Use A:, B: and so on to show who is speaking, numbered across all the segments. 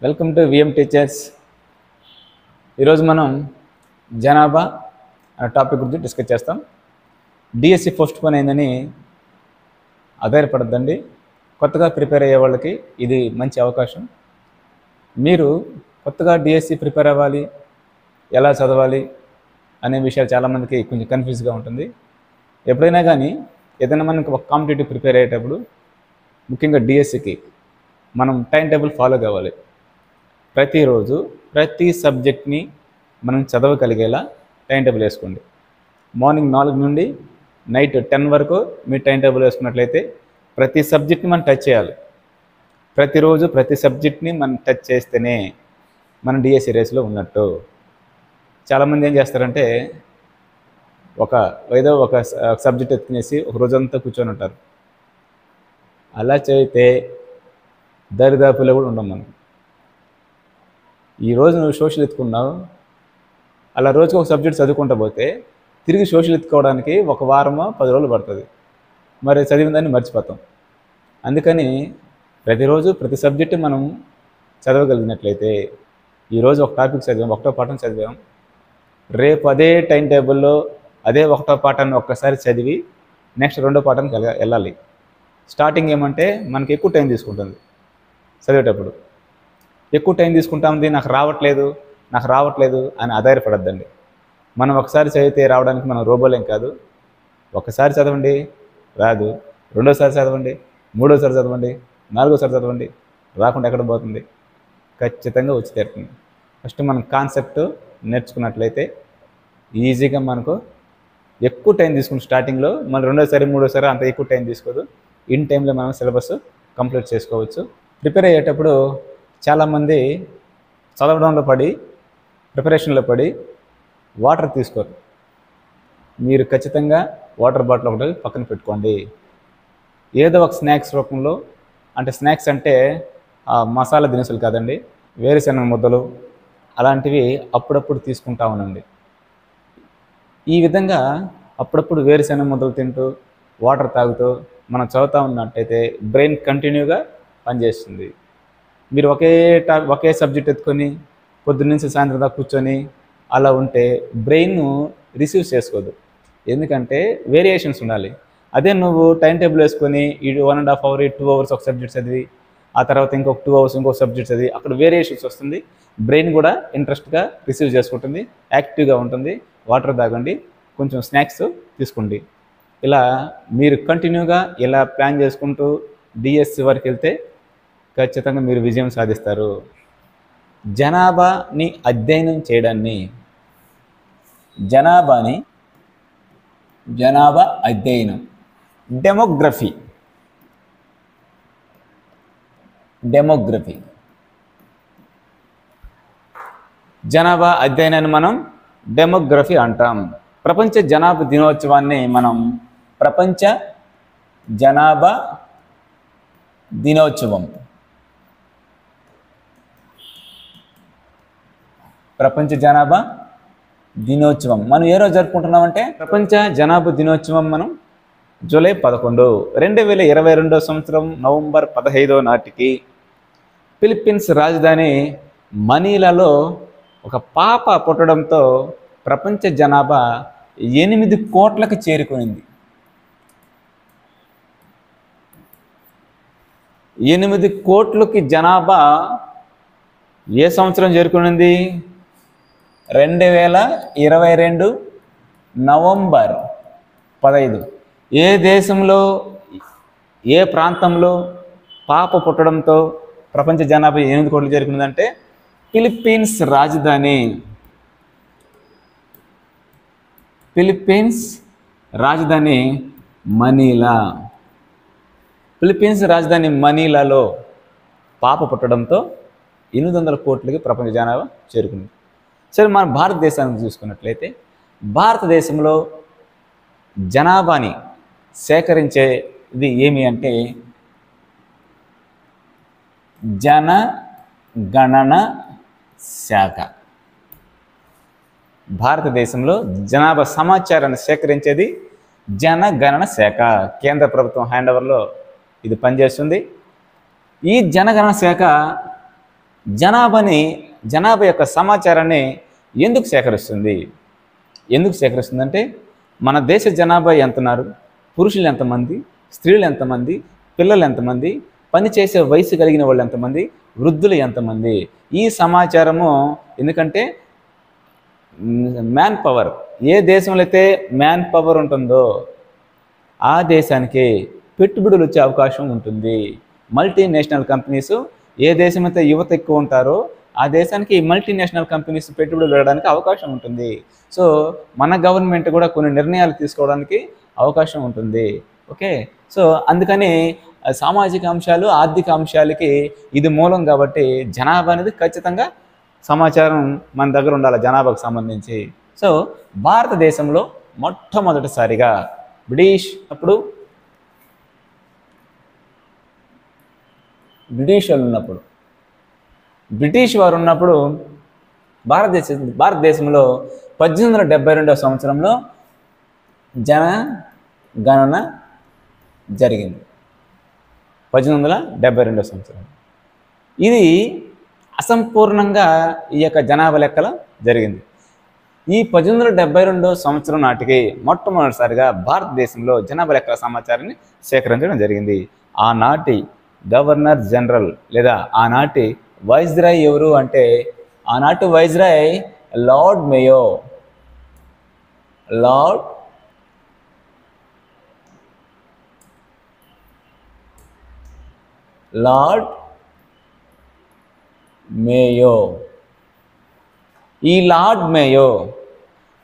A: Welcome to VM teachers. ఈరోజు మనం జనాభా అనే టాపిక్ గురించి డిస్కస్ చేస్తాం. డిఎస్సి పోస్ట్ పోన్ అయిందని ఆధారపడద్దండి. కొత్తగా ప్రిపేర్ అయ్యే వాళ్ళకి ఇది మంచి అవకాశం. మీరు కొత్తగా డిఎస్సి ప్రిపేర్ అవ్వాలి, ఎలా చదవాలి అనే విషయాలు చాలామందికి కొంచెం కన్ఫ్యూజ్గా ఉంటుంది. ఎప్పుడైనా కానీ ఏదైనా మనకి ఒక కాంపిటేటివ్ ప్రిపేర్ అయ్యేటప్పుడు, ముఖ్యంగా డిఎస్సికి మనం టైం టేబుల్ ఫాలో కావాలి. ప్రతిరోజు ప్రతి సబ్జెక్ట్ని మనం చదవగలిగేలా టైం టేబుల్ వేసుకోండి. మార్నింగ్ 4 నుండి నైట్ 10 వరకు మీ టైం టేబుల్ వేసుకున్నట్లయితే ప్రతి సబ్జెక్ట్ని మనం టచ్ చేయాలి. ప్రతిరోజు ప్రతి సబ్జెక్ట్ని మనం టచ్ చేస్తేనే మనం డిఎస్సి రేస్లో ఉన్నట్టు. చాలామంది ఏం చేస్తారంటే ఏదో ఒక సబ్జెక్ట్ ఎత్తుకునేసి ఒక రోజంతా కూర్చొని ఉంటారు. అలా చేస్తే దరిదాపులో కూడా ఉండం మనం. ఈరోజు నువ్వు సోషల్ ఎత్తుకున్నావు, అలా రోజుకి ఒక సబ్జెక్ట్ చదువుకుంటూ పోతే తిరిగి సోషల్ ఎత్తుకోవడానికి 1 వారమో 10 రోజులు పడుతుంది. మరి చదివిందాన్ని మర్చిపోతాం. అందుకని ప్రతిరోజు ప్రతి సబ్జెక్టు మనం చదవగలిగినట్లయితే, ఈరోజు ఒక టాపిక్ చదివాం, 1వ పాఠం చదివాం, రేపు అదే టైం టేబుల్లో అదే 1వ పాఠాన్ని ఒక్కసారి చదివి నెక్స్ట్ 2వ పాఠానికి వెళ్ళాలి. స్టార్టింగ్ ఏమంటే మనకి ఎక్కువ టైం తీసుకుంటుంది. చదివేటప్పుడు ఎక్కువ టైం తీసుకుంటా ఉంది, నాకు రావట్లేదు అని ఆధారపడద్దండి. మనం ఒకసారి చదివితే రావడానికి మనం రోబోలేం కాదు. ఒకసారి చదవండి, రాదు. 2వసారి చదవండి, 3వసారి చదవండి, 4వసారి చదవండి, రాకుండా ఎక్కడ పోతుంది? ఖచ్చితంగా వచ్చి తీరుతుంది. ఫస్ట్ మనం కాన్సెప్ట్ నేర్చుకున్నట్లయితే ఈజీగా మనకు ఎక్కువ టైం తీసుకుని స్టార్టింగ్లో, మళ్ళీ 2వసారి 3వసారి అంత ఎక్కువ టైం తీసుకోదు. ఇన్ టైంలో మనం సిలబస్ కంప్లీట్ చేసుకోవచ్చు. ప్రిపేర్ అయ్యేటప్పుడు చాలామంది చదవడంలో పడి, ప్రిపరేషన్లో పడి వాటర్ తీసుకోరు. మీరు ఖచ్చితంగా వాటర్ బాటిల్ ఒకటి పక్కన పెట్టుకోండి. ఏదో ఒక స్నాక్స్ రూపంలో, అంటే స్నాక్స్ అంటే మసాలా దినుసులు కాదండి, వేరుశనగ ముద్దలు అలాంటివి అప్పుడప్పుడు తీసుకుంటా ఉండండి. ఈ విధంగా అప్పుడప్పుడు వేరుశనగ ముద్దలు తింటూ వాటర్ తాగుతూ మనం చదువుతూ ఉన్నట్టయితే బ్రెయిన్ కంటిన్యూగా పనిచేస్తుంది. మీరు ఒకే సబ్జెక్ట్ ఎత్తుకొని పొద్దున్నుంచి సాయంత్రం దాకా కూర్చొని అలా ఉంటే బ్రెయిన్ రిసీవ్ చేసుకోదు. ఎందుకంటే వేరియేషన్స్ ఉండాలి. అదే నువ్వు టైం టేబుల్ వేసుకొని 1.5 అవర్ 2 అవర్స్ ఒక సబ్జెక్ట్ చదివి, ఆ తర్వాత ఇంకొక 2 అవర్స్ ఇంకొక సబ్జెక్ట్ చదివి, అక్కడ వేరియేషన్స్ వస్తుంది. బ్రెయిన్ కూడా ఇంట్రెస్ట్గా రిసీవ్ చేసుకుంటుంది, యాక్టివ్గా ఉంటుంది. వాటర్ తాగండి, కొంచెం స్నాక్స్ తీసుకోండి. ఇలా మీరు కంటిన్యూగా ఇలా ప్లాన్ చేసుకుంటూ డిఎస్సి వరకు వెళ్తే ఖచ్చితంగా మీరు విజయం సాధిస్తారు. జనాభాని అధ్యయనం చేయడాన్ని జనాభా అధ్యయనం డెమోగ్రఫీ జనాభా అధ్యయనాన్ని మనం డెమోగ్రఫీ అంటాం. ప్రపంచ జనాభా దినోత్సవాన్ని మనం ప్రపంచ జనాభా దినోత్సవం మనం ఏ రోజు జరుపుకుంటున్నామంటే ప్రపంచ జనాభా దినోత్సవం మనం జూలై 11, 2022 సంవత్సరం నవంబర్ 15 నాటికి ఫిలిప్పీన్స్ రాజధాని మనీలాలో ఒక పాప పుట్టడంతో ప్రపంచ జనాభా 8 కోట్లకు చేరుకునింది. 8 కోట్లకి జనాభా ఏ సంవత్సరం చేరుకునింది? 2022 నవంబర్ 15. ఏ దేశంలో, ఏ ప్రాంతంలో పాప పుట్టడంతో ప్రపంచ జనాభా 8 కోట్లు చేరుకునిందంటే ఫిలిప్పీన్స్ రాజధాని మనీలా. ఫిలిప్పీన్స్ రాజధాని మనీలాలో పాప పుట్టడంతో 800 కోట్లకి ప్రపంచ జనాభా చేరుకుంది. సరే, మన భారతదేశానికి చూసుకున్నట్లయితే భారతదేశంలో జనాభాని సేకరించేది ఏమి అంటే జనగణన శాఖ. భారతదేశంలో జనాభా సమాచారాన్ని సేకరించేది జనగణన శాఖ. కేంద్ర ప్రభుత్వం హ్యాండ్ ఓవర్లో ఇది పనిచేస్తుంది. ఈ జనగణన శాఖ జనాభా యొక్క సమాచారాన్ని ఎందుకు సేకరిస్తుంది? అంటే మన దేశ జనాభా ఎంతున్నారు, పురుషులు ఎంతమంది, స్త్రీలు ఎంతమంది, పిల్లలు ఎంతమంది, పనిచేసే వయసు కలిగిన వాళ్ళు ఎంతమంది, వృద్ధులు ఎంతమంది, ఈ సమాచారము ఎందుకంటే మ్యాన్ పవర్, ఏ దేశంలో అయితే మ్యాన్ పవర్ ఉంటుందో ఆ దేశానికి పెట్టుబడులు వచ్చే అవకాశం ఉంటుంది. మల్టీనేషనల్ కంపెనీస్, ఏ దేశం అయితే యువత ఎక్కువ ఉంటారో ఆ దేశానికి మల్టీనేషనల్ కంపెనీస్ పెట్టుబడులు పెట్టడానికి అవకాశం ఉంటుంది. సో మన గవర్నమెంట్ కూడా కొన్ని నిర్ణయాలు తీసుకోవడానికి అవకాశం ఉంటుంది. ఓకే, సో అందుకని సామాజిక అంశాలు, ఆర్థిక అంశాలకి ఇది మూలం. కాబట్టి జనాభా అనేది ఖచ్చితంగా సమాచారం మన దగ్గర ఉండాలి జనాభాకు సంబంధించి. సో భారతదేశంలో మొట్టమొదటిసారిగా బ్రిటిష్ వారు ఉన్నప్పుడు భారతదేశంలో 1872 సంవత్సరంలో జనగణన జరిగింది. 1872 సంవత్సరం. ఇది అసంపూర్ణంగా ఈ యొక్క జనాభా లెక్కల జరిగింది. ఈ 1872 సంవత్సరం నాటికి మొట్టమొదటిసారిగా భారతదేశంలో జనాభా లెక్కల సమాచారాన్ని సేకరించడం జరిగింది. ఆనాటి గవర్నర్ జనరల్ లేదా ఆనాటి వైస్రాయ్ ఎవరు అంటే ఆనాటి వైస్రాయ్ లార్డ్ మేయో. ఈ లార్డ్ మేయో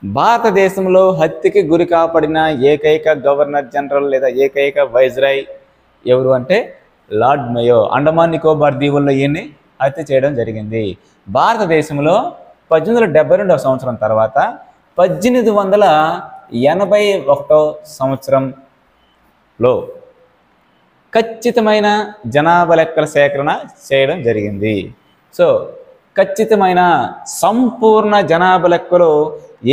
A: భారతదేశంలో హత్యకి గురి కాపడిన ఏకైక గవర్నర్ జనరల్ లేదా ఏకైక వైస్రాయ్ ఎవరు అంటే లార్డ్ మేయో. అండమాన్ నికోబార్ దీవుల్లో ఈయన్ని హత్య చేయడం జరిగింది. భారతదేశంలో 1872 సంవత్సరం తర్వాత 1881 సంవత్సరంలో ఖచ్చితమైన జనాభా లెక్కల సేకరణ చేయడం జరిగింది. సో ఖచ్చితమైన సంపూర్ణ జనాభా లెక్కలు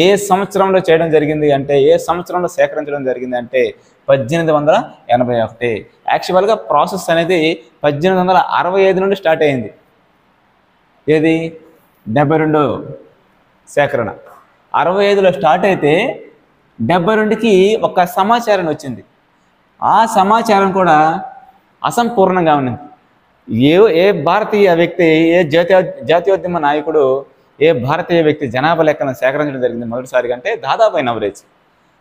A: ఏ సంవత్సరంలో చేయడం జరిగింది అంటే, ఏ సంవత్సరంలో సేకరించడం జరిగింది అంటే 1881. యాక్చువల్గా ప్రాసెస్ అనేది 1865 నుండి స్టార్ట్ అయింది. ఏది 72 సేకరణ 65లో స్టార్ట్ అయితే 72కి ఒక సమాచారం వచ్చింది. ఆ సమాచారం కూడా అసంపూర్ణంగా ఉన్నది. ఏ భారతీయ వ్యక్తి, ఏ జాతీయోద్యమ నాయకుడు, ఏ భారతీయ వ్యక్తి జనాభా లెక్కలను సేకరించడం జరిగింది మొదటిసారిగా అంటే దాదాపు నవరేజ్.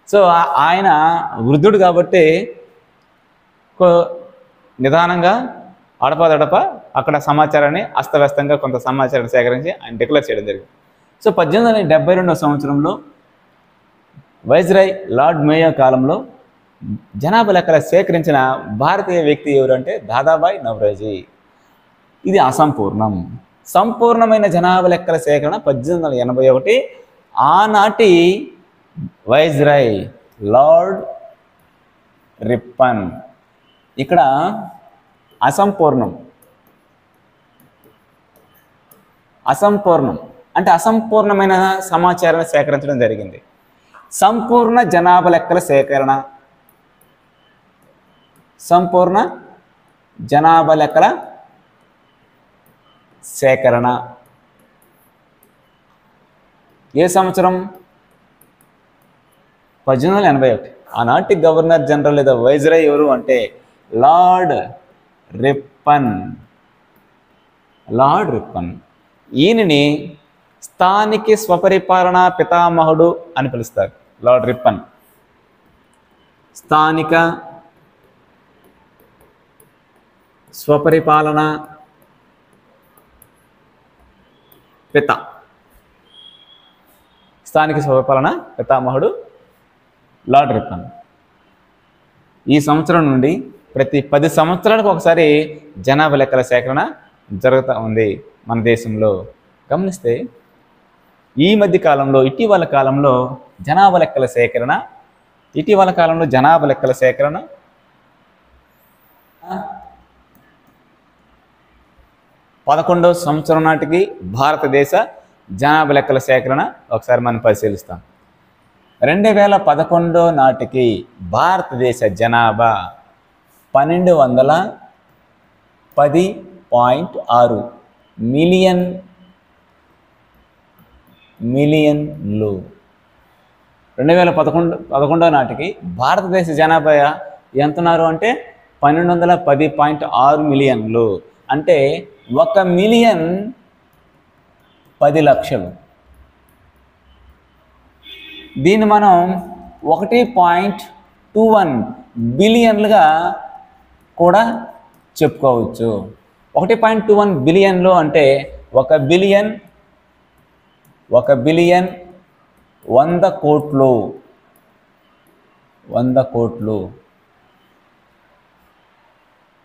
A: సో ఆయన వృద్ధుడు కాబట్టి నిదానంగా అడపదడప అక్కడ సమాచారాన్ని అస్తవ్యస్తంగా కొంత సమాచారాన్ని సేకరించి ఆయన డిక్లేర్ చేయడం జరిగింది. సో 1872 సంవత్సరంలో వైస్రాయ్ లార్డ్ మేయో కాలంలో జనాభా లెక్కలు సేకరించిన భారతీయ వ్యక్తి ఎవరంటే దాదాబాయ్ నవరోజీ. ఇది అసంపూర్ణం. సంపూర్ణమైన జనాభా లెక్కల సేకరణ 1881. ఆనాటి వైస్రాయ్ లార్డ్ రిప్పన్. ఇక్కడ అసంపూర్ణం అంటే అసంపూర్ణమైన సమాచారాన్ని సేకరించడం జరిగింది. సంపూర్ణ జనాభా లెక్కల సేకరణ, సంపూర్ణ జనాభా లెక్కల సేకరణ ఏ సంవత్సరం? 1881. ఆనాటి గవర్నర్ జనరల్ లేదా వైస్రాయ్ ఎవరు అంటే లార్డ్ రిప్పన్. ఈయనని స్థానిక స్వపరిపాలన పితామహుడు అని పిలుస్తారు. లార్డ్ రిప్పన్ స్థానిక స్వపరిపాలన పితామహుడు లార్డ్ రిప్పన్. ఈ సంవత్సరం నుండి ప్రతి 10 సంవత్సరాలకు ఒకసారి జనాభా లెక్కల సేకరణ జరుగుతూ ఉంది మన దేశంలో. గమనిస్తే ఈ మధ్య కాలంలో ఇటీవల కాలంలో జనాభా లెక్కల సేకరణ 11వ సంవత్సరం నాటికి భారతదేశ జనాభా లెక్కల సేకరణ ఒకసారి మనం పరిశీలిస్తాం. 2011 నాటికి భారతదేశ జనాభా 1210.6. మిలియన్లు. 2011 నాటికి భారతదేశ జనాభా ఎంతున్నారు అంటే 1210.6 మిలియన్లు. అంటే 1 మిలియన్ 10 లక్షలు. దీన్ని మనం 1.21 బిలియన్లుగా కూడా చెప్పుకోవచ్చు. 1.21 బిలియన్లు అంటే 1 బిలియన్ 100 కోట్లు.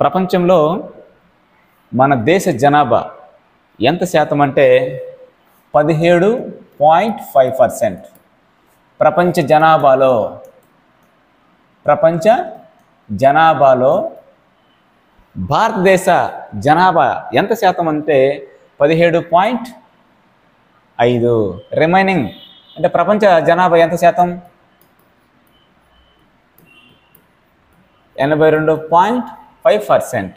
A: ప్రపంచంలో మన దేశ జనాభా ఎంత శాతం అంటే 17.5%. ప్రపంచ జనాభాలో భారతదేశ జనాభా ఎంత శాతం అంటే 17.5. రిమైనింగ్ అంటే ప్రపంచ జనాభా ఎంత శాతం? 82.5%.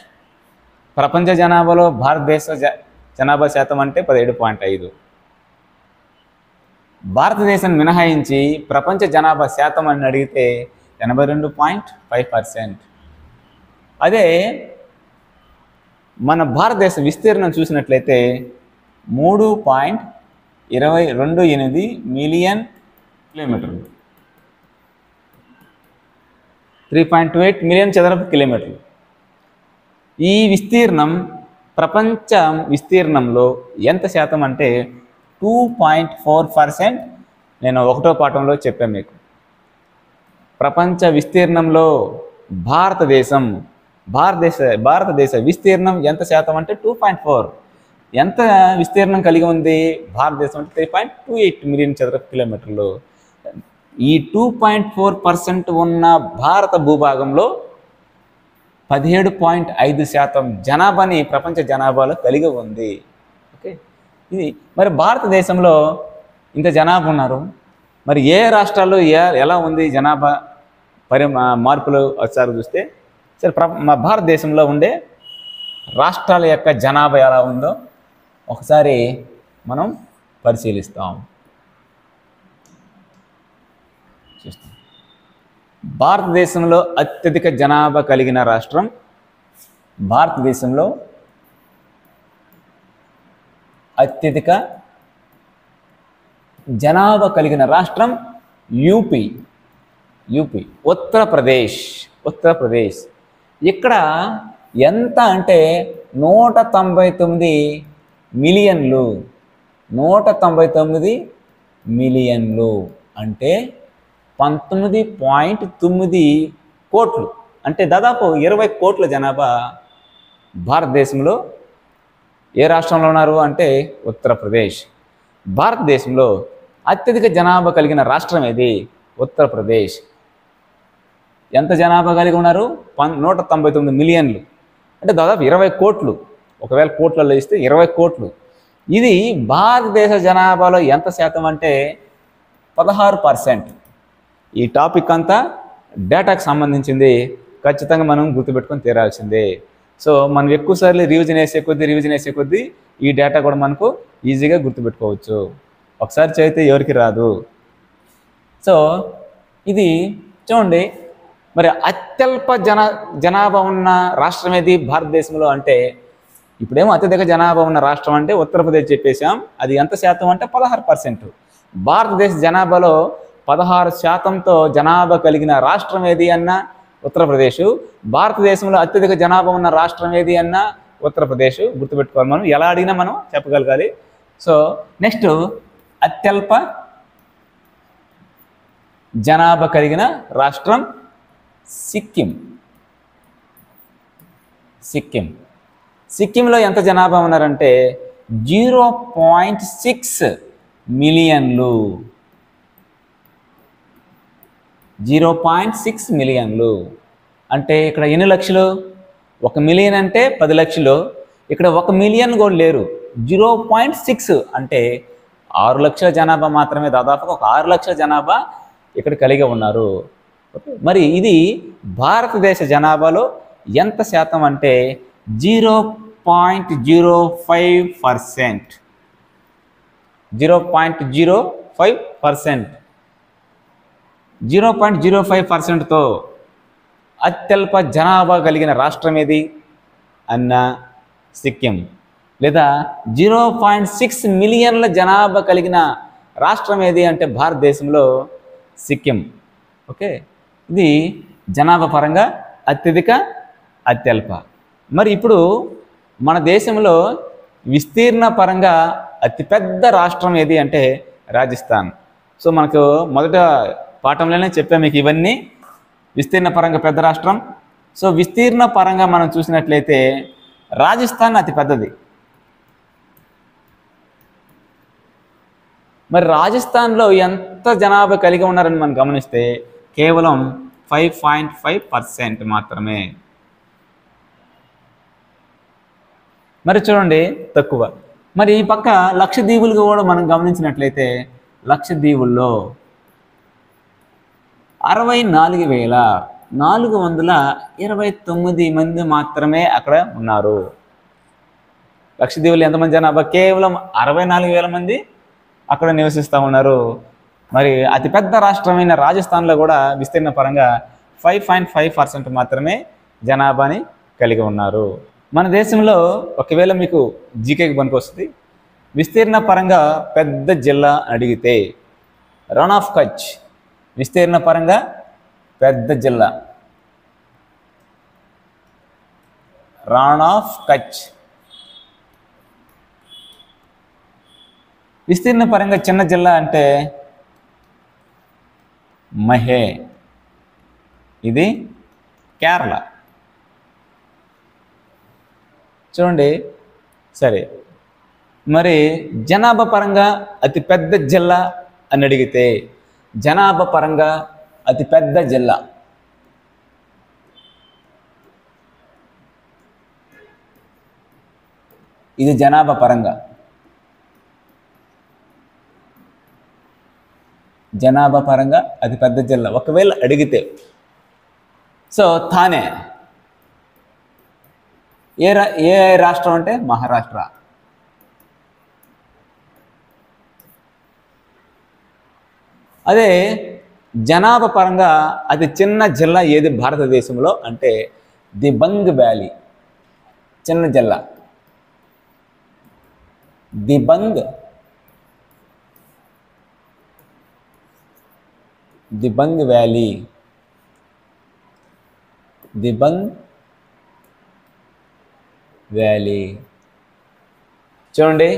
A: ప్రపంచ జనాభాలో భారతదేశ జనాభా శాతం అంటే 17.5. భారతదేశాన్ని మినహాయించి ప్రపంచ జనాభా శాతం అని అడిగితే 82.5%. అదే మన భారతదేశ విస్తీర్ణం చూసినట్లయితే 3.228 మిలియన్ కిలోమీటర్లు, 3.28 మిలియన్ చదరపు కిలోమీటర్లు. ఈ విస్తీర్ణం ప్రపంచ విస్తీర్ణంలో ఎంత శాతం అంటే 2.4%. నేను 1వ పాఠంలో చెప్పాను మీకు. ప్రపంచ విస్తీర్ణంలో భారతదేశ విస్తీర్ణం ఎంత శాతం అంటే 2.4. ఎంత విస్తీర్ణం కలిగి ఉంది భారతదేశం అంటే 3.28 మిలియన్ చదరపు కిలోమీటర్లు. ఈ 2.4% ఉన్న భారత భూభాగంలో 17.5% జనాభాని ప్రపంచ జనాభాలో కలిగి ఉంది. ఓకే, ఇది మరి భారతదేశంలో ఇంత జనాభా ఉన్నారు. మరి ఏ రాష్ట్రాల్లో ఎలా ఉంది జనాభా మార్పులు ఒకసారి చూస్తే, సరే మా భారతదేశంలో ఉండే రాష్ట్రాల యొక్క జనాభా ఎలా ఉందో ఒకసారి మనం పరిశీలిస్తాం. భారతదేశంలో అత్యధిక జనాభా కలిగిన రాష్ట్రం యూపీ, ఉత్తరప్రదేశ్. ఇక్కడ ఎంత అంటే 199 మిలియన్లు అంటే 19.9 కోట్లు. అంటే దాదాపు 20 కోట్ల జనాభా భారతదేశంలో ఏ రాష్ట్రంలో ఉన్నారు అంటే ఉత్తరప్రదేశ్. భారతదేశంలో అత్యధిక జనాభా కలిగిన రాష్ట్రం ఏది? ఉత్తరప్రదేశ్. ఎంత జనాభా కలిగి ఉన్నారు? 199 మిలియన్లు అంటే దాదాపు 20 కోట్లు. ఒకవేళ కోట్లలో ఇస్తే 20 కోట్లు. ఇది భారతదేశ జనాభాలో ఎంత శాతం అంటే 16%. ఈ టాపిక్ అంతా డేటాకు సంబంధించింది, ఖచ్చితంగా మనం గుర్తుపెట్టుకొని తీరాల్సిందే. సో మనం ఎక్కువసార్లు రివిజన్ వేసే కొద్దీ ఈ డేటా కూడా మనకు ఈజీగా గుర్తుపెట్టుకోవచ్చు. ఒకసారి చదివితే ఎవరికి రాదు. సో ఇది చూడండి, మరి అత్యల్ప జనాభా ఉన్న రాష్ట్రం ఏది భారతదేశంలో అంటే, ఇప్పుడేమో అత్యధిక జనాభా ఉన్న రాష్ట్రం అంటే ఉత్తరప్రదేశ్ చెప్పేశాం. అది ఎంత శాతం అంటే 16%. భారతదేశ జనాభాలో 16%తో జనాభా కలిగిన రాష్ట్రం ఏది అన్నా ఉత్తరప్రదేశ్. భారతదేశంలో అత్యధిక జనాభా ఉన్న రాష్ట్రం ఏది అన్నా ఉత్తరప్రదేశ్. గుర్తుపెట్టుకోవాలి, మనం ఎలా అడిగినా మనం చెప్పగలగాలి. సో నెక్స్ట్, అత్యల్ప జనాభా కలిగిన రాష్ట్రం సిక్కింలో ఎంత జనాభా ఉన్నారంటే 0.6 మిలియన్లు. 0.6 మిలియన్లు అంటే ఇక్కడ ఎన్ని లక్షలు? 1 మిలియన్ అంటే 10 లక్షలు. ఇక్కడ 1 మిలియన్ కూడా లేరు. 0.6 అంటే 6 లక్షల జనాభా మాత్రమే. దాదాపుగా ఒక 6 లక్షల జనాభా ఇక్కడ కలిగి ఉన్నారు. మరి ఇది భారతదేశ జనాభాలో ఎంత శాతం అంటే 0.05%. 0.05%. 0.05%తో అత్యల్ప జనాభా కలిగిన రాష్ట్రం ఏది అన్న సిక్కిం. లేదా 0.6 మిలియన్ల జనాభా కలిగిన రాష్ట్రం ఏది అంటే భారతదేశంలో సిక్కిం. ఓకే, ఇది జనాభా పరంగా అత్యధిక అత్యల్ప. మరి ఇప్పుడు మన దేశంలో విస్తీర్ణ పరంగా అతిపెద్ద రాష్ట్రం ఏది అంటే రాజస్థాన్. సో మనకు మొదట పాఠంలోనే చెప్పాము మీకు ఇవన్నీ. విస్తీర్ణ పరంగా పెద్ద రాష్ట్రం. సో విస్తీర్ణ పరంగా మనం చూసినట్లయితే రాజస్థాన్ అతి పెద్దది. మరి రాజస్థాన్లో ఎంత జనాభా కలిగి ఉన్నారని మనం గమనిస్తే కేవలం 5.5% మాత్రమే. మరి చూడండి తక్కువ. మరి ఈ పక్క లక్షద్వీపులు కూడా మనం గమనించినట్లయితే లక్షద్వీపుల్లో 64,429 మంది మాత్రమే అక్కడ ఉన్నారు. లక్షద్వీపులు ఎంతమంది జనాభా? కేవలం 64,000 మంది అక్కడ నివసిస్తూ ఉన్నారు. మరి అతిపెద్ద రాష్ట్రమైన రాజస్థాన్లో కూడా విస్తీర్ణ పరంగా 5.5% మాత్రమే జనాభాని కలిగి ఉన్నారు. మన దేశంలో ఒకవేళ మీకు జీకేకి పనికొస్తుంది, విస్తీర్ణ పరంగా పెద్ద జిల్లా అడిగితే రన్ ఆఫ్ కచ్ విస్తీర్ణ పరంగా పెద్ద జిల్లా. రాన్ ఆఫ్ కచ్. విస్తీర్ణ పరంగా చిన్న జిల్లా అంటే మహే, ఇది కేరళ. చూడండి. సరే, మరి జనాభా పరంగా అతి పెద్ద జిల్లా అని అడిగితే జనాభా పరంగా అతి పెద్ద జిల్లా ఇది జనాభా పరంగా. జనాభా పరంగా అతి పెద్ద జిల్లా ఒకవేళ అడిగితే. సో థానే ఏ రాష్ట్రం అంటే మహారాష్ట్ర. అదే జనాభా పరంగా అతి చిన్న జిల్లా ఏది భారతదేశంలో అంటే దిబంగ్ వ్యాలీ. చిన్న జిల్లా దిబంగ్ వ్యాలీ. దిబంగ్ వ్యాలీ. చూడండి,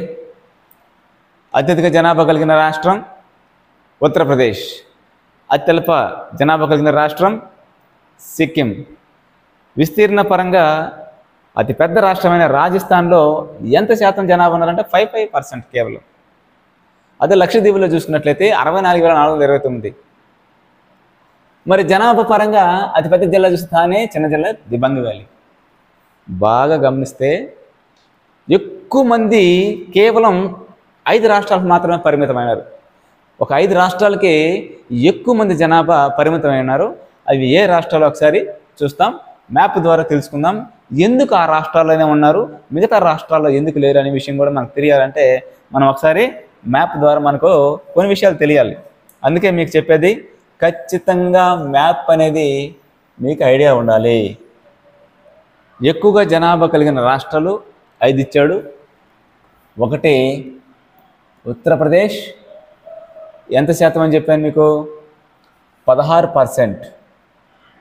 A: అత్యధిక జనాభా కలిగిన రాష్ట్రం ఉత్తరప్రదేశ్, అత్యల్ప జనాభా కలిగిన రాష్ట్రం సిక్కిం. విస్తీర్ణ పరంగా అతిపెద్ద రాష్ట్రమైన రాజస్థాన్లో ఎంత శాతం జనాభా ఉన్నారంటే 5% కేవలం. అదే లక్షద్వీపులో చూసుకున్నట్లయితే 64,429. మరి జనాభా పరంగా అతిపెద్ద జిల్లా చూస్తానే చిన్న జిల్లా దిబంగ్ వ్యాలీ. బాగా గమనిస్తే ఎక్కువ మంది కేవలం 5 రాష్ట్రాలకు మాత్రమే పరిమితమైనారు. ఒక 5 రాష్ట్రాలకి ఎక్కువ మంది జనాభా పరిమితమైనారు. అవి ఏ రాష్ట్రాలు ఒకసారి చూస్తాం, మ్యాప్ ద్వారా తెలుసుకుందాం. ఎందుకు ఆ రాష్ట్రాల్లోనే ఉన్నారు, మిగతా రాష్ట్రాల్లో ఎందుకు లేరు అనే విషయం కూడా మనకు తెలియాలంటే మనం ఒకసారి మ్యాప్ ద్వారా మనకు కొన్ని విషయాలు తెలియాలి. అందుకే మీకు చెప్పేది ఖచ్చితంగా మ్యాప్ అనేది మీకు ఐడియా ఉండాలి. ఎక్కువగా జనాభా కలిగిన రాష్ట్రాలు 5 ఇచ్చాడు. ఒకటి ఉత్తరప్రదేశ్, ఎంత శాతం అని చెప్పాను మీకు? 16%.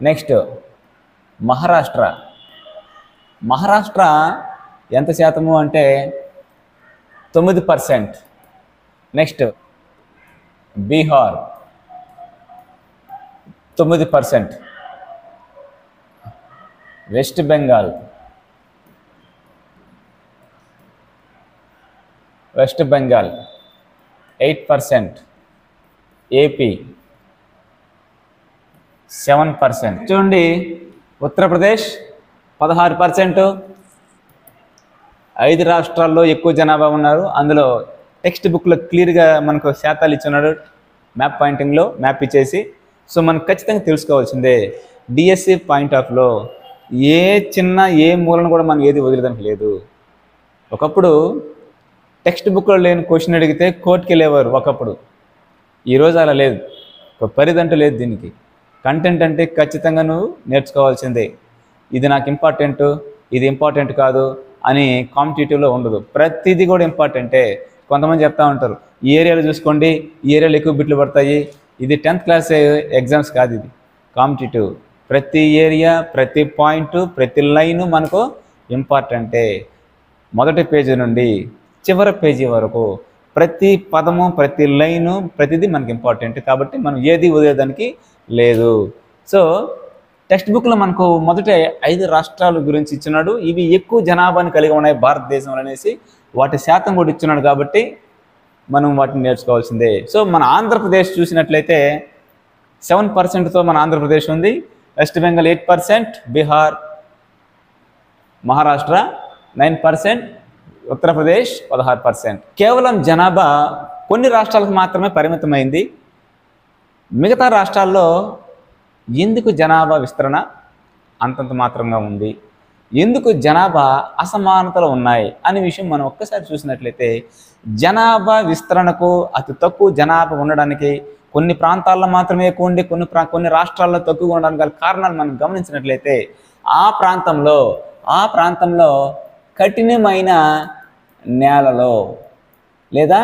A: నెక్స్ట్ మహారాష్ట్ర ఎంత శాతము అంటే 9%. Next Bihar 9%. West Bengal 8%. AP 7%. చూడండి, ఉత్తరప్రదేశ్ 16%. 5 రాష్ట్రాల్లో ఎక్కువ జనాభా ఉన్నారు. అందులో టెక్స్ట్ బుక్లో క్లియర్గా మనకు శాతాలు ఇచ్చున్నాడు మ్యాప్ పాయింటింగ్లో, మ్యాప్ ఇచ్చేసి. సో మనం ఖచ్చితంగా తెలుసుకోవాల్సిందే డిఎస్సి పాయింట్ ఆఫ్లో ఏ చిన్న ఏ మూలను కూడా మనం ఏది వదిలేదానికి లేదు. ఒకప్పుడు టెక్స్ట్ బుక్లో లేని క్వశ్చన్ అడిగితే కోర్టుకి వెళ్ళేవారు ఒకప్పుడు. ఈరోజు అలా లేదు. ఒక పరిధి అంటూ లేదు దీనికి. కంటెంట్ అంటే ఖచ్చితంగా నువ్వు నేర్చుకోవాల్సిందే. ఇది నాకు ఇంపార్టెంట్, ఇది ఇంపార్టెంట్ కాదు అని కాంపిటేటివ్లో ఉండదు. ప్రతిదీ కూడా ఇంపార్టెంటే. కొంతమంది చెప్తా ఉంటారు, ఈ ఏరియాలో చూసుకోండి, ఈ ఏరియాలో ఎక్కువ బిట్లు పడతాయి. ఇది 10th క్లాస్ ఎగ్జామ్స్ కాదు, ఇది కాంపిటేటివ్. ప్రతి ఏరియా, ప్రతి పాయింట్, ప్రతి లైను మనకు ఇంపార్టెంటే. మొదటి పేజీ నుండి చివరి పేజీ వరకు ప్రతి పదము, ప్రతి లైను, ప్రతిదీ మనకి ఇంపార్టెంట్. కాబట్టి మనం ఏది వదిలేదానికి లేదు. సో టెక్స్ట్ బుక్లో మనకు మొదట 5 రాష్ట్రాల గురించి ఇచ్చినాడు. ఇవి ఎక్కువ జనాభాని కలిగి ఉన్నాయి భారతదేశంలో అనేసి, వాటి శాతం కూడా ఇచ్చినాడు. కాబట్టి మనం వాటిని నేర్చుకోవాల్సిందే. సో మన ఆంధ్రప్రదేశ్ చూసినట్లయితే 7%తో మన ఆంధ్రప్రదేశ్ ఉంది. వెస్ట్ బెంగాల్ 8%, బీహార్, మహారాష్ట్ర 9%, ఉత్తరప్రదేశ్ 16%. కేవలం జనాభా కొన్ని రాష్ట్రాలకు మాత్రమే పరిమితమైంది. మిగతా రాష్ట్రాల్లో ఎందుకు జనాభా విస్తరణ అంతంత మాత్రంగా ఉంది, ఎందుకు జనాభా అసమానతలు ఉన్నాయి అనే విషయం మనం ఒక్కసారి చూసినట్లయితే, జనాభా విస్తరణకు అతి తక్కువ జనాభా ఉండడానికి కొన్ని ప్రాంతాల్లో మాత్రమే ఎక్కువ ఉండి కొన్ని రాష్ట్రాల్లో తక్కువగా ఉండడానికి గల కారణాలు మనం గమనించినట్లయితే, ఆ ప్రాంతంలో కఠినమైన నేలలో లేదా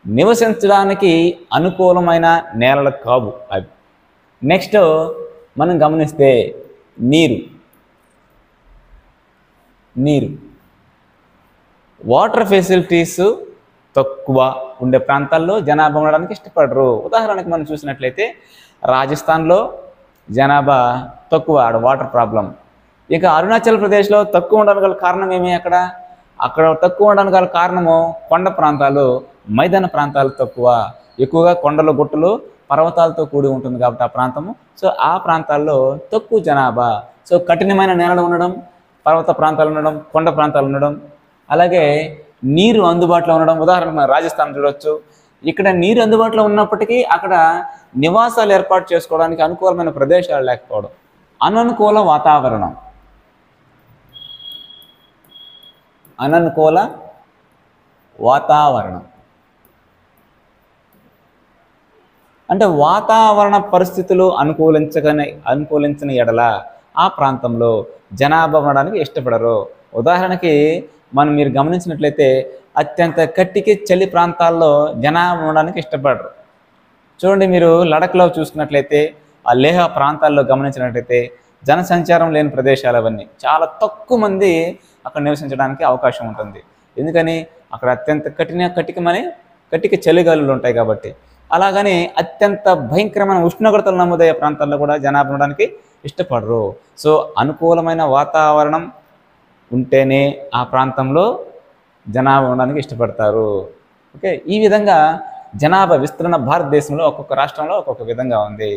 A: నివసించడానికి అనుకూలమైన నేలలు కావు అవి. నెక్స్ట్ మనం గమనిస్తే నీరు వాటర్ ఫెసిలిటీస్ తక్కువ ఉండే ప్రాంతాల్లో జనాభా ఉండడానికి ఇష్టపడరు. ఉదాహరణకు మనం చూసినట్లయితే రాజస్థాన్లో జనాభా తక్కువ, ఆడ వాటర్ ప్రాబ్లం. ఇక అరుణాచల్ ప్రదేశ్లో తక్కువ ఉండడానికి గల కారణం ఏమి? అక్కడ తక్కువ ఉండడానికి గల కారణము కొండ ప్రాంతాలు, మైదాన ప్రాంతాలు తక్కువ. ఎక్కువగా కొండలు, గుట్టలు, పర్వతాలతో కూడి ఉంటుంది కాబట్టి ఆ ప్రాంతము. సో ఆ ప్రాంతాల్లో తక్కువ జనాభా. సో కఠినమైన నేలలు ఉండడం, పర్వత ప్రాంతాలు ఉండడం, కొండ ప్రాంతాలు ఉండడం, అలాగే నీరు అందుబాటులో ఉండడం. ఉదాహరణకు మనం రాజస్థాన్ చూడవచ్చు. ఇక్కడ నీరు అందుబాటులో ఉన్నప్పటికీ అక్కడ నివాసాలు ఏర్పాటు చేసుకోవడానికి అనుకూలమైన ప్రదేశాలు లేకపోవడం. అననుకూల వాతావరణం అంటే వాతావరణ పరిస్థితులు అనుకూలించిన ఎడల ఆ ప్రాంతంలో జనాభా ఉండడానికి ఇష్టపడరు. ఉదాహరణకి మీరు గమనించినట్లయితే అత్యంత కట్టికి చలి ప్రాంతాల్లో జనాభా ఉండడానికి ఇష్టపడరు. చూడండి, మీరు లడఖ్లో చూసుకున్నట్లయితే, ఆ లేహ ప్రాంతాల్లో గమనించినట్లయితే జనసంచారం లేని ప్రదేశాలు అవన్నీ. చాలా తక్కువ మంది అక్కడ నివసించడానికి అవకాశం ఉంటుంది. ఎందుకని? అక్కడ అత్యంత కట్టిక చలిగాలులు ఉంటాయి కాబట్టి. అలాగని అత్యంత భయంకరమైన ఉష్ణోగ్రతలు నమోదయ్యే ప్రాంతాల్లో కూడా జనాభా ఉండడానికి ఇష్టపడరు. సో అనుకూలమైన వాతావరణం ఉంటేనే ఆ ప్రాంతంలో జనాభా ఉండడానికి ఇష్టపడతారు. ఓకే, ఈ విధంగా జనాభా విస్తరణ భారతదేశంలో ఒక్కొక్క రాష్ట్రంలో ఒక్కొక్క విధంగా ఉంది.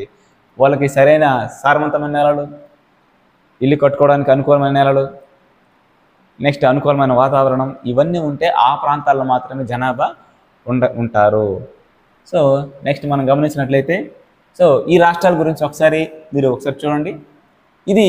A: వాళ్ళకి సరైన సారవంతమైన నేలలు, ఇల్లు కట్టుకోవడానికి అనుకూలమైన నేలలు, నెక్స్ట్ అనుకూలమైన వాతావరణం, ఇవన్నీ ఉంటే ఆ ప్రాంతాల్లో మాత్రమే జనాభా ఉంటారు. సో నెక్స్ట్ మనం గమనించినట్లయితే, సో ఈ రాష్ట్రాల గురించి ఒకసారి చూడండి. ఇది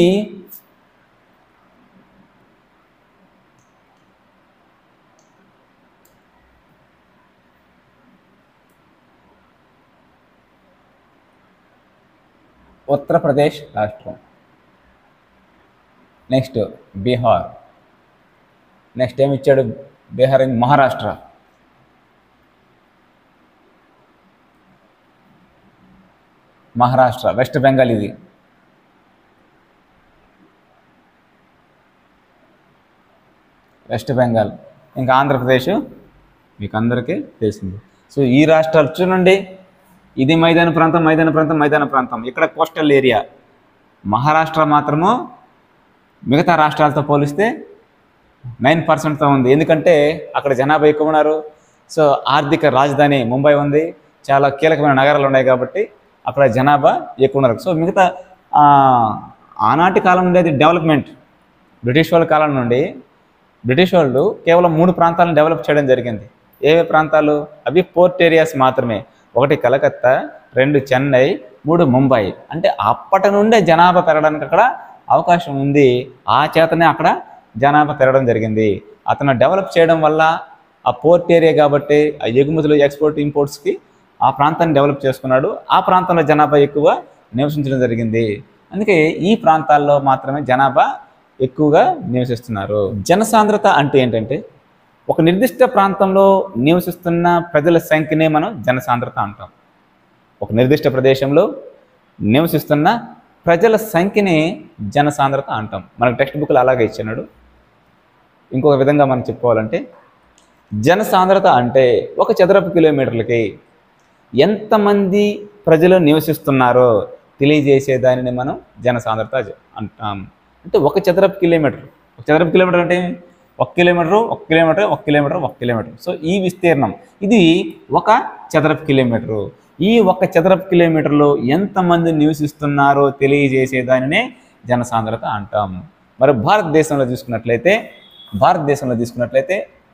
A: ఉత్తరప్రదేశ్ రాష్ట్రం, నెక్స్ట్ బీహార్, నెక్స్ట్ ఏమి ఇచ్చాడు? బీహార్, మహారాష్ట్ర, వెస్ట్ బెంగాల్, ఇది వెస్ట్ బెంగాల్. ఇంకా ఆంధ్రప్రదేశ్ మీకు అందరికీ తెలిసింది. సో ఈ రాష్ట్రాలు చూడండి, ఇది మైదాన ప్రాంతం, ఇక్కడ కోస్టల్ ఏరియా. మహారాష్ట్ర మాత్రము మిగతా రాష్ట్రాలతో పోలిస్తే 9%తో ఉంది. ఎందుకంటే అక్కడ జనాభా ఎక్కువ ఉన్నారు. సో ఆర్థిక రాజధాని ముంబై ఉంది, చాలా కీలకమైన నగరాలు ఉన్నాయి కాబట్టి అక్కడ జనాభా ఎక్కువ ఉన్నారు. సో మిగతా ఆనాటి కాలం నుండి అది డెవలప్మెంట్. బ్రిటిష్ వాళ్ళ కాలం నుండి బ్రిటిష్ వాళ్ళు కేవలం 3 ప్రాంతాలను డెవలప్ చేయడం జరిగింది. ఏవే ప్రాంతాలు? అవి పోర్ట్ ఏరియాస్ మాత్రమే. 1 కలకత్తా, 2 చెన్నై, 3 ముంబై. అంటే అప్పటి నుండే జనాభా పెరగడానికి అక్కడ అవకాశం ఉంది. ఆ చేతనే అక్కడ జనాభా పెరగడం జరిగింది. అతను డెవలప్ చేయడం వల్ల ఆ పోర్ట్ ఏరియా కాబట్టి ఆ ఎగుమతులు ఎక్స్పోర్ట్ ఇంపోర్ట్స్కి ఆ ప్రాంతాన్ని డెవలప్ చేసుకున్నాడు. ఆ ప్రాంతంలో జనాభా ఎక్కువ నివసించడం జరిగింది. అందుకే ఈ ప్రాంతాల్లో మాత్రమే జనాభా ఎక్కువగా నివసిస్తున్నారు. జనసాంద్రత అంటే ఏంటంటే ఒక నిర్దిష్ట ప్రాంతంలో నివసిస్తున్న ప్రజల సంఖ్యనే మనం జనసాంద్రత అంటాం. ఒక నిర్దిష్ట ప్రదేశంలో నివసిస్తున్న ప్రజల సంఖ్యని జనసాంద్రత అంటాం. మనకు టెక్స్ట్ బుక్లో అలాగే ఇచ్చినాడు. ఇంకొక విధంగా మనం చెప్పుకోవాలంటే జనసాంద్రత అంటే ఒక చదరపు కిలోమీటర్లకి ఎంతమంది ప్రజలు నివసిస్తున్నారో తెలియజేసే దానిని మనం జనసాంద్రత అంటాం. అంటే ఒక చదరపు కిలోమీటర్ అంటే 1 kilometre 1 kilometre 1 kilometre 1 kilometre. So ఈ విస్తీర్ణం ఇది ఒక చదరపు కిలోమీటరు. ఈ 1 చదరపు కిలోమీటర్లో ఎంతమంది నివసిస్తున్నారో తెలియజేసే దానినే జనసాంద్రత అంటాం. మరి భారతదేశంలో తీసుకున్నట్లయితే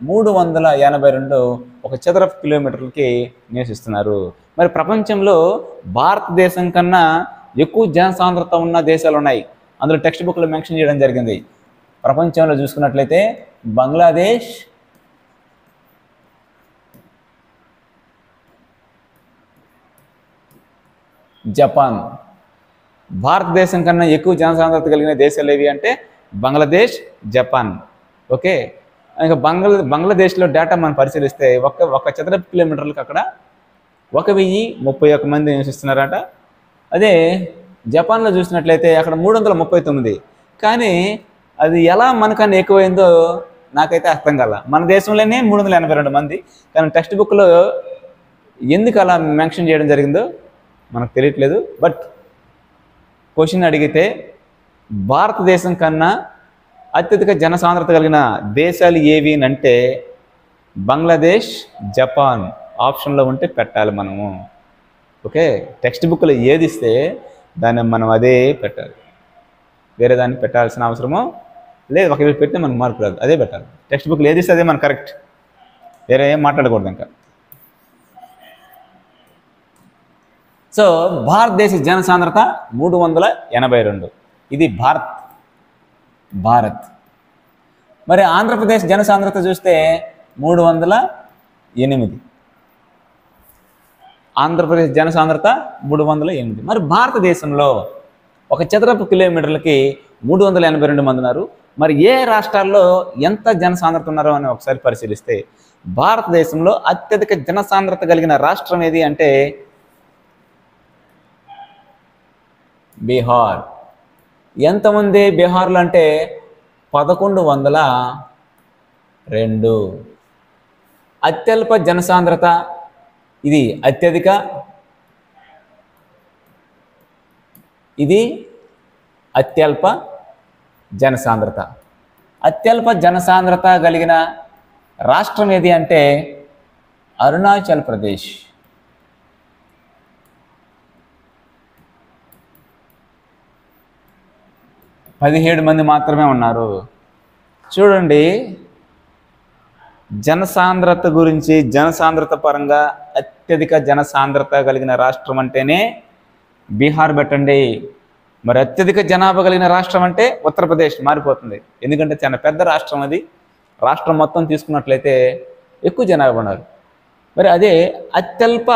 A: 382 ఒక చదరపు కిలోమీటర్లకి నివసిస్తున్నారు. మరి ప్రపంచంలో భారతదేశం కన్నా ఎక్కువ జనసాంద్రత ఉన్న దేశాలు ఉన్నాయి. అందులో టెక్స్ట్ బుక్లో మెన్షన్ చేయడం జరిగింది. ప్రపంచంలో చూసుకున్నట్లయితే బంగ్లాదేశ్, జపాన్. భారతదేశం కన్నా ఎక్కువ జనసాంద్రత కలిగిన దేశాలు ఏవి అంటే బంగ్లాదేశ్, జపాన్. ఓకే, ఇంకా బంగ్లాదేశ్లో డేటా మనం పరిశీలిస్తే ఒక చదరపు కిలోమీటర్లకు అక్కడ 1031 మంది నివసిస్తున్నారట. అదే జపాన్లో చూసినట్లయితే అక్కడ 339. కానీ అది ఎలా మనకన్నా ఎక్కువైందో నాకైతే అర్థం కాల. మన దేశంలోనే 382 మంది, కానీ టెక్స్ట్ బుక్లో ఎందుకు అలా మెన్షన్ చేయడం జరిగిందో మనకు తెలియట్లేదు. బట్ క్వశ్చన్ అడిగితే భారతదేశం కన్నా అత్యధిక జనసాంద్రత కలిగిన దేశాలు ఏవి అంటే బంగ్లాదేశ్, జపాన్ ఆప్షన్లో ఉంటే పెట్టాలి మనము. ఓకే, టెక్స్ట్ బుక్లో ఏది ఇస్తే దాన్ని మనం అదే పెట్టాలి, వేరే దాన్ని పెట్టాల్సిన అవసరము లేదు. ఒకవేళ పెట్టినా మనకు మార్పు రాదు, అదే పెట్టాలి. టెక్స్ట్ బుక్లో ఏది ఇస్తే అదే మనకు కరెక్ట్, వేరే ఏం మాట్లాడకూడదు ఇంకా. సో భారతదేశ జనసాంద్రత 382. ఇది భారత్. మరి ఆంధ్రప్రదేశ్ జనసాంద్రత చూస్తే 308. ఆంధ్రప్రదేశ్ జనసాంద్రత 308. మరి భారతదేశంలో ఒక చదరపు కిలోమీటర్లకి 382 మంది ఉన్నారు. మరి ఏ రాష్ట్రాల్లో ఎంత జనసాంద్రత ఉన్నారో అని ఒకసారి పరిశీలిస్తే భారతదేశంలో అత్యధిక జనసాంద్రత కలిగిన రాష్ట్రం ఏది అంటే బీహార్. ఎంతమంది బీహార్లో అంటే 1102. అత్యల్ప జనసాంద్రత ఇది అత్యధిక, ఇది అత్యల్ప జనసాంద్రత. అత్యల్ప జనసాంద్రత కలిగిన రాష్ట్రం ఏది అంటే అరుణాచల్ ప్రదేశ్. పదిహేడు మంది మాత్రమే ఉన్నారు. చూడండి, జనసాంద్రత గురించి, జనసాంద్రత పరంగా అత్యధిక జనసాంద్రత కలిగిన రాష్ట్రం అంటేనే బీహార్ పెట్టండి. మరి అత్యధిక జనాభా కలిగిన రాష్ట్రం అంటే ఉత్తరప్రదేశ్ మారిపోతుంది. ఎందుకంటే చాలా పెద్ద రాష్ట్రం అది. రాష్ట్రం మొత్తం తీసుకున్నట్లయితే ఎక్కువ జనాభా ఉన్నారు. మరి అదే అత్యల్ప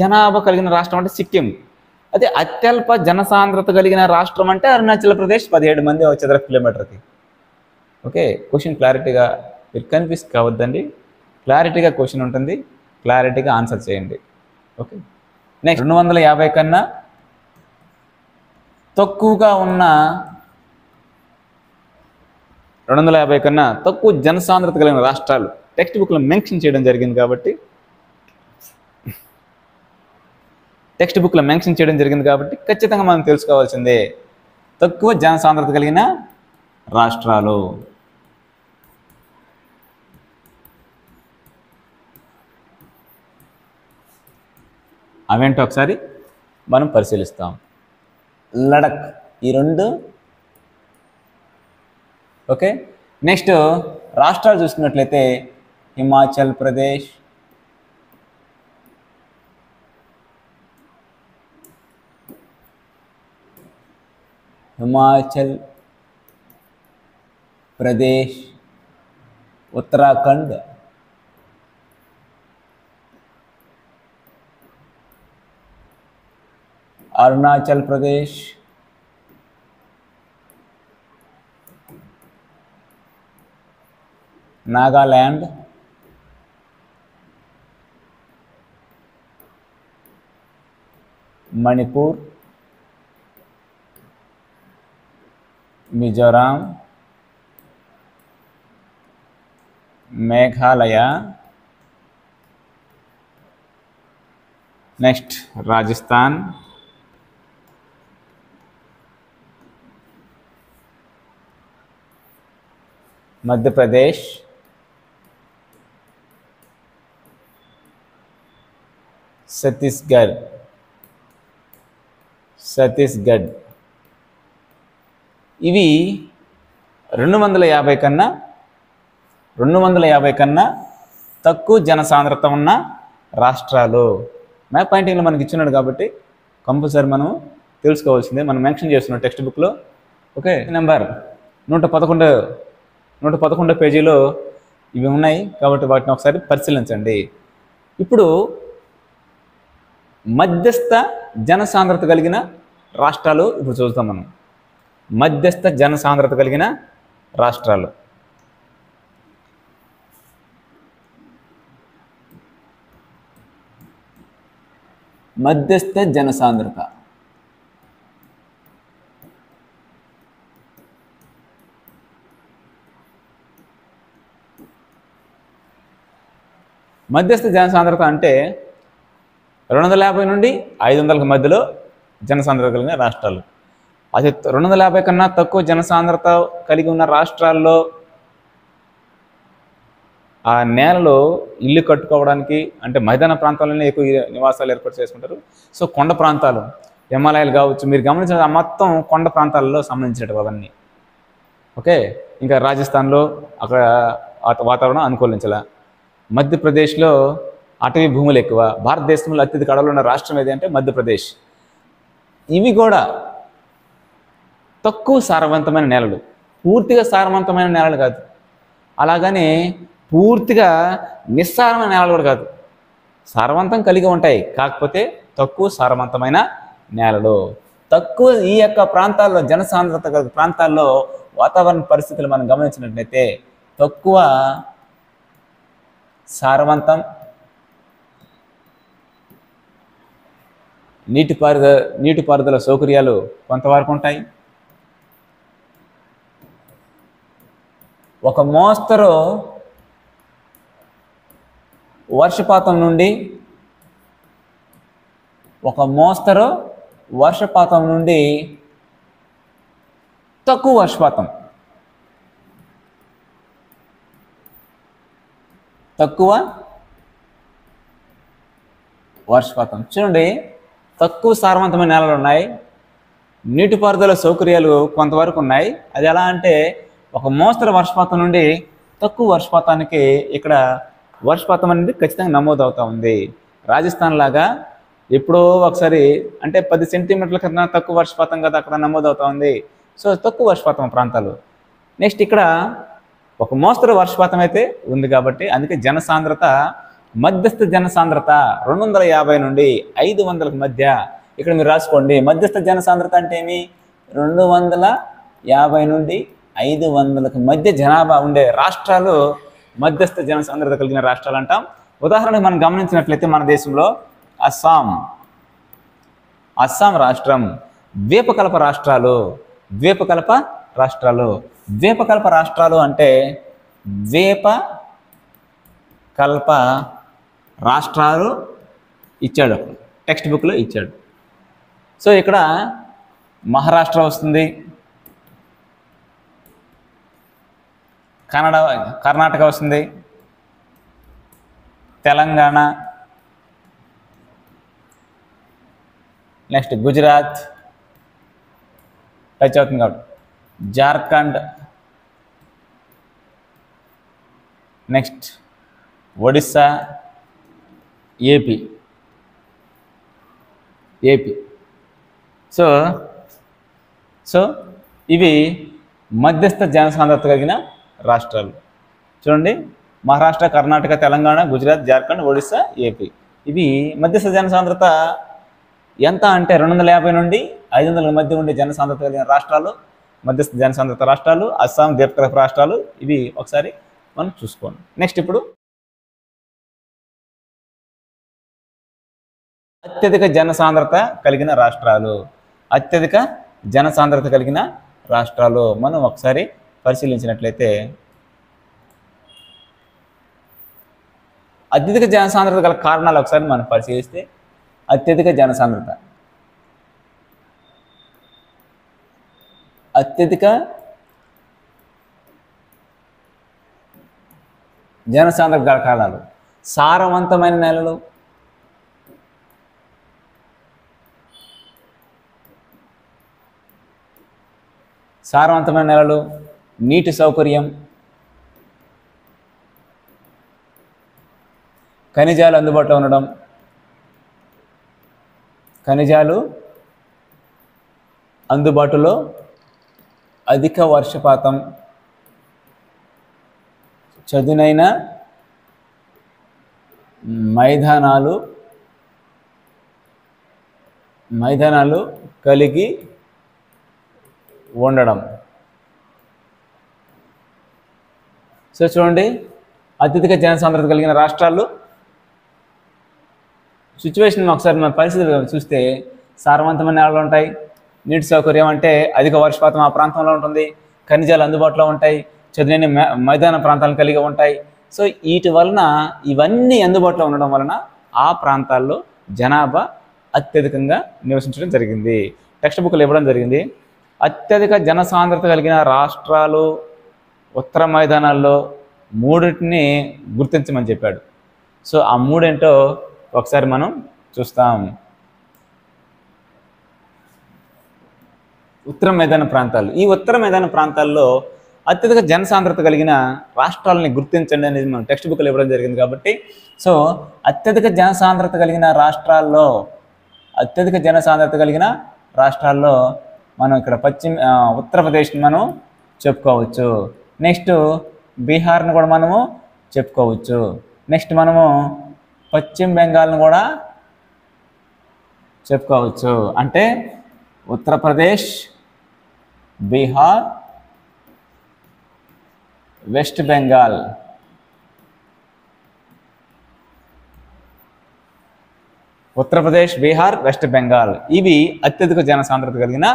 A: జనాభా కలిగిన రాష్ట్రం అంటే సిక్కిం. అదే అత్యల్ప జనసాంద్రత కలిగిన రాష్ట్రం అంటే అరుణాచల్ ప్రదేశ్, 17 మంది చదరపు కిలోమీటర్కి. ఓకే, క్వశ్చన్ క్లారిటీగా మీరు కన్ఫ్యూజ్ కావద్దండి. క్లారిటీగా క్వశ్చన్ ఉంటుంది, క్లారిటీగా ఆన్సర్ చేయండి. ఓకే, నెక్స్ట్ 250 కన్నా తక్కువగా ఉన్న 250 కన్నా తక్కువ జనసాంద్రత కలిగిన రాష్ట్రాలు టెక్స్ట్ బుక్లో మెన్షన్ చేయడం జరిగింది కాబట్టి ఖచ్చితంగా మనం తెలుసుకోవాల్సిందే తక్కువ జనసాంద్రత కలిగిన రాష్ట్రాలు. అవేంటో ఒకసారి మనం పరిశీలిస్తాం. లడక్, ఈ రెండు. ఓకే, నెక్స్ట్ రాష్ట్రాలు చూసుకున్నట్లయితే హిమాచల్ ప్రదేశ్, ప్రదేశ్, ఉత్తరాఖండ్, అరుణాచల్ ప్రదేశ్, నాగాల్యాండ్, మణిపూర్, మిజోరాం, మేఘాలయ, నెక్స్ట్ రాజస్థాన్, మధ్యప్రదేశ్, ఛత్తీస్గఢ్, ఇవి 250 కన్నా తక్కువ జనసాంద్రత ఉన్న రాష్ట్రాలు. మ్యాప్ పాయింటింగ్లో మనకి ఇచ్చినాడు కాబట్టి కంపల్సరీ మనం తెలుసుకోవాల్సిందే. మనం మెన్షన్ చేస్తున్నాం టెక్స్ట్ బుక్లో. ఓకే, నెంబర్ 111 పేజీలో ఇవి ఉన్నాయి కాబట్టి వాటిని ఒకసారి పరిశీలించండి. ఇప్పుడు మధ్యస్థ జనసాంద్రత కలిగిన రాష్ట్రాలు ఇప్పుడు చూద్దాం మనం. మధ్యస్థ జనసాంద్రత కలిగిన రాష్ట్రాలు. మధ్యస్థ జనసాంద్రత. మధ్యస్థ జనసాంద్రత అంటే 250 నుండి 500 మధ్యలో జనసాంద్రత కలిగిన రాష్ట్రాలు. అది 250 కన్నా తక్కువ జనసాంద్రత కలిగి ఉన్న రాష్ట్రాల్లో ఆ నేలలో ఇల్లు కట్టుకోవడానికి అంటే మైదాన ప్రాంతాల్లోనే ఎక్కువ నివాసాలు ఏర్పాటు చేసుకుంటారు. సో కొండ ప్రాంతాలు, హిమాలయాలు కావచ్చు, మీరు గమనించిన మొత్తం కొండ ప్రాంతాలలో సంబంధించినవి అవన్నీ. ఓకే, ఇంకా రాజస్థాన్లో అక్కడ వాతావరణం అనుకూలించాల. మధ్యప్రదేశ్లో అటవీ భూములు ఎక్కువ. భారతదేశంలో అత్యధిక అడవులు ఉన్న రాష్ట్రం ఏది అంటే మధ్యప్రదేశ్. ఇవి కూడా తక్కువ సారవంతమైన నేలలు, పూర్తిగా సారవంతమైన నేలలు కాదు, అలాగని పూర్తిగా నిస్సారమైన నేలలు కూడా కాదు. సారవంతం కలిగి ఉంటాయి, కాకపోతే తక్కువ సారవంతమైన నేలలు. తక్కువ ఈ యొక్క ప్రాంతాల్లో జనసాంద్రత ప్రాంతాల్లో వాతావరణ పరిస్థితులు మనం గమనించినట్లయితే తక్కువ సారవంతం, నీటిపారుదల సౌకర్యాలు కొంతవరకు ఉంటాయి. ఒక మోస్తరు వర్షపాతం నుండి తక్కువ వర్షపాతం. చూడండి, తక్కువ సారవంతమైన నేలలు ఉన్నాయి, నీటిపారుదల సౌకర్యాలు కొంతవరకు ఉన్నాయి. అది ఎలా అంటే ఒక మోస్తరు వర్షపాతం నుండి తక్కువ వర్షపాతానికి ఇక్కడ వర్షపాతం అనేది ఖచ్చితంగా నమోదవుతూ ఉంది. రాజస్థాన్ లాగా ఎప్పుడో ఒకసారి అంటే 10 సెంటీమీటర్ల కన్నా తక్కువ వర్షపాతం కదా అక్కడ నమోదవుతూ ఉంది. సో తక్కువ వర్షపాతం ప్రాంతాలు. నెక్స్ట్ ఇక్కడ ఒక మోస్తరు వర్షపాతం అయితే ఉంది కాబట్టి అందుకే జనసాంద్రత, మధ్యస్థ జనసాంద్రత 250 నుండి 500 మధ్య. ఇక్కడ మీరు రాసుకోండి, మధ్యస్థ జనసాంద్రత అంటే ఏమి? 250 నుండి 500 మధ్య జనాభా ఉండే రాష్ట్రాలు మధ్యస్థ జనసాంద్రత కలిగిన రాష్ట్రాలు అంటాం. ఉదాహరణకు మనం గమనించినట్లయితే మన దేశంలో అస్సాం రాష్ట్రం, ద్వీపకల్ప రాష్ట్రాలు. ద్వీపకల్ప రాష్ట్రాలు అంటే ద్వీపకల్ప రాష్ట్రాలు ఇచ్చాడు, టెక్స్ట్ బుక్లో ఇచ్చాడు. సో ఇక్కడ మహారాష్ట్ర వస్తుంది, కర్ణాటక వస్తుంది, తెలంగాణ, నెక్స్ట్ గుజరాత్ టచ్ అవుతుంది కాబట్టి, Jharkhand, next Odisha, AP. So ఇవి మధ్యస్థ జనసాంద్రత కలిగిన రాష్ట్రాలు. చూడండి, మహారాష్ట్ర, కర్ణాటక, తెలంగాణ, గుజరాత్, జార్ఖండ్, ఒడిస్సా, ఏపీ. ఇవి మధ్యస్థ జనసాంద్రత ఎంత అంటే 250 నుండి 500 మధ్య ఉండే జనసాంద్రత కలిగిన రాష్ట్రాలు మధ్యస్థ జనసాంద్రత రాష్ట్రాలు, అస్సాం, ద్వీపకల్ప రాష్ట్రాలు. ఇవి ఒకసారి మనం చూసుకోండి. నెక్స్ట్ ఇప్పుడు అత్యధిక జనసాంద్రత కలిగిన రాష్ట్రాలు. అత్యధిక జనసాంద్రత కలిగిన రాష్ట్రాలు మనం ఒకసారి పరిశీలించినట్లయితే, అత్యధిక జనసాంద్రత గల కారణాలు ఒకసారి మనం పరిశీలిస్తే, అత్యధిక జనసాంద్రత గల కారణాలు సారవంతమైన నేలలు, నీటి సౌకర్యం, ఖనిజాలు అందుబాటులో ఉండడం, అందుబాటులో అధిక వర్షపాతం, చదునైన మైదానాలు కలిగి ఉండడం. సో చూడండి, అత్యధిక జనసాంద్రత కలిగిన రాష్ట్రాలు సిచ్యువేషన్ ఒకసారి మన పరిస్థితులు చూస్తే, సారవంతమైన నేలలు ఉంటాయి, నీటి సౌకర్యం అంటే అధిక వర్షపాతం ఆ ప్రాంతంలో ఉంటుంది, ఖనిజాలు అందుబాటులో ఉంటాయి, చదునైన మైదాన ప్రాంతాలను కలిగి ఉంటాయి. సో వీటి వలన, ఇవన్నీ అందుబాటులో ఉండడం వలన ఆ ప్రాంతాల్లో జనాభా అత్యధికంగా నివసించడం జరిగింది. టెక్స్ట్ బుక్లో ఇవ్వడం జరిగింది. అత్యధిక జనసాంద్రత కలిగిన రాష్ట్రాలు ఉత్తర మైదానాల్లో మూడింటిని గుర్తించమని చెప్పాడు. సో ఆ మూడేంటో ఒకసారి మనం చూస్తాం. ఉత్తర మైదాన ప్రాంతాలు. ఈ ఉత్తర మైదాన ప్రాంతాల్లో అత్యధిక జనసాంద్రత కలిగిన రాష్ట్రాలని గుర్తించండి అనేది మనం టెక్స్ట్ బుక్లో ఇవ్వడం జరిగింది. కాబట్టి సో అత్యధిక జనసాంద్రత కలిగిన రాష్ట్రాల్లో మనం ఇక్కడ ఉత్తరప్రదేశ్ని మనం చెప్పుకోవచ్చు. నెక్స్ట్ బీహార్ని కూడా మనము చెప్పుకోవచ్చు. నెక్స్ట్ మనము పశ్చిమ బెంగాల్ను కూడా చెప్పుకోవచ్చు. అంటే ఉత్తరప్రదేశ్, బీహార్, వెస్ట్ బెంగాల్. ఉత్తరప్రదేశ్, బీహార్, వెస్ట్ బెంగాల్ ఇవి అత్యధిక జనసాంద్రత కలిగిన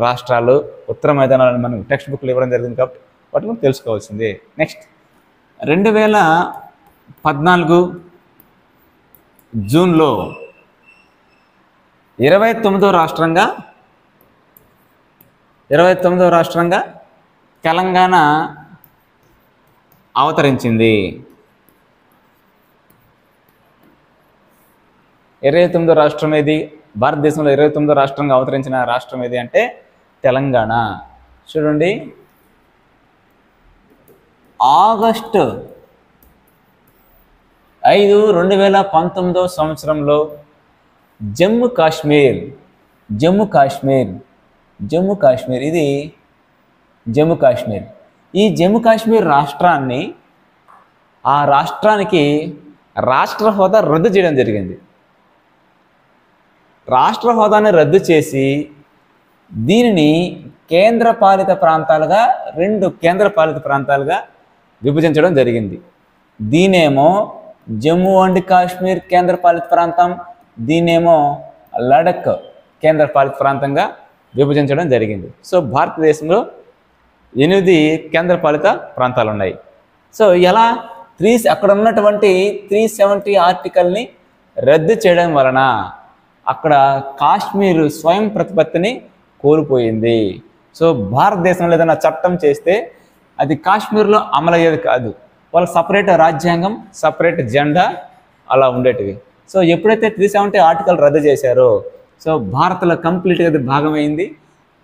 A: రాష్ట్రాలు. ఉత్తర మైదానాలను మనం టెక్స్ట్ బుక్లో ఇవ్వడం జరిగింది కాబట్టి వాటిని తెలుసుకోవాల్సిందే. నెక్స్ట్ 2014 జూన్లో 29వ రాష్ట్రంగా తెలంగాణ అవతరించింది. 29వ రాష్ట్రం ఏది? భారతదేశంలో 29వ రాష్ట్రంగా అవతరించిన రాష్ట్రం ఏది అంటే తెలంగాణ. చూడండి, ఆగస్టు 5, 2019 సంవత్సరంలో జమ్మూ కాశ్మీర్ ఇది జమ్మూ కాశ్మీర్. ఈ జమ్మూ కాశ్మీర్ రాష్ట్రాన్ని, ఆ రాష్ట్రానికి రాష్ట్ర హోదా రద్దు చేయడం జరిగింది. రాష్ట్ర హోదాని రద్దు చేసి దీనిని కేంద్రపాలిత ప్రాంతాలుగా, 2 కేంద్రపాలిత ప్రాంతాలుగా విభజించడం జరిగింది. దీనేమో జమ్మూ అండ్ కాశ్మీర్ కేంద్రపాలిత ప్రాంతం, దీనేమో లడఖ్ కేంద్రపాలిత ప్రాంతంగా విభజించడం జరిగింది. సో భారతదేశంలో 8 కేంద్రపాలిత ప్రాంతాలు ఉన్నాయి. సో ఎలా అక్కడ ఉన్నటువంటి 370 ఆర్టికల్ని రద్దు చేయడం వలన అక్కడ కాశ్మీర్ స్వయం ప్రతిపత్తిని కోల్పోయింది. సో భారతదేశంలో ఏదైనా చట్టం చేస్తే అది కాశ్మీర్లో అమలయ్యేది కాదు. వాళ్ళకి సపరేట్ రాజ్యాంగం, సపరేట్ జెండా అలా ఉండేటివి. సో ఎప్పుడైతే 370 ఆర్టికల్ రద్దు చేశారో, సో భారత్లో కంప్లీట్గా అది భాగమైంది.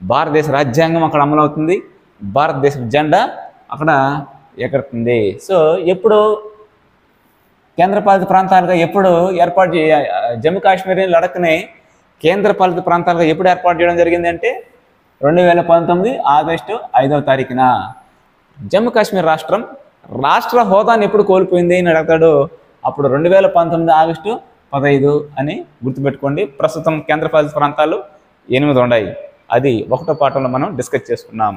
A: భారతదేశ రాజ్యాంగం అక్కడ అమలవుతుంది, భారతదేశ జెండా అక్కడ ఎగురుతుంది. సో ఎప్పుడు కేంద్రపాలిత ప్రాంతాలుగా ఏర్పాటు జమ్మూ కాశ్మీర్, లడఖ్ని కేంద్రపాలిత ప్రాంతాలుగా ఎప్పుడు ఏర్పాటు చేయడం జరిగింది అంటే 2019 ఆగస్టు 5వ తారీఖున. జమ్మూ కాశ్మీర్ రాష్ట్రం రాష్ట్ర హోదాని ఎప్పుడు కోల్పోయింది అని అడుగుతాడు. అప్పుడు 2019 ఆగస్టు 15 అని గుర్తుపెట్టుకోండి. ప్రస్తుతం కేంద్రపాలిత ప్రాంతాలు 8 ఉన్నాయి. అది 1వ పాఠంలో మనం డిస్కస్ చేసుకున్నాం.